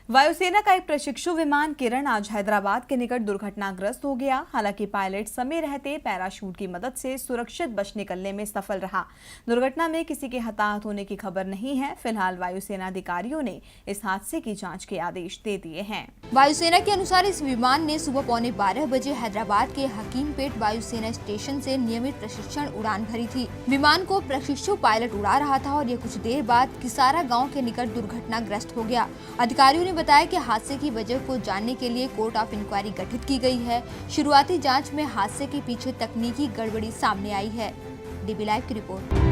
वायुसेना का एक प्रशिक्षु विमान किरण आज हैदराबाद के निकट दुर्घटनाग्रस्त हो गया। हालांकि पायलट समय रहते पैराशूट की मदद से सुरक्षित बच निकलने में सफल रहा। दुर्घटना में किसी के हताहत होने की खबर नहीं है। फिलहाल वायुसेना अधिकारियों ने इस हादसे की जांच के आदेश दे दिए हैं। वायुसेना के अनुसार इस विमान ने सुबह 11:15 बजे हैदराबाद के हकीमपेट वायुसेना स्टेशन से नियमित प्रशिक्षण उड़ान भरी थी। विमान को प्रशिक्षु पायलट उड़ा रहा था और ये कुछ देर बाद किसारा गांव के निकट दुर्घटनाग्रस्त हो गया। अधिकारियों ने बताया कि हादसे की वजह को जानने के लिए कोर्ट ऑफ इंक्वायरी गठित की गई है। शुरुआती जांच में हादसे के पीछे तकनीकी गड़बड़ी सामने आई है। डीबी लाइव की रिपोर्ट।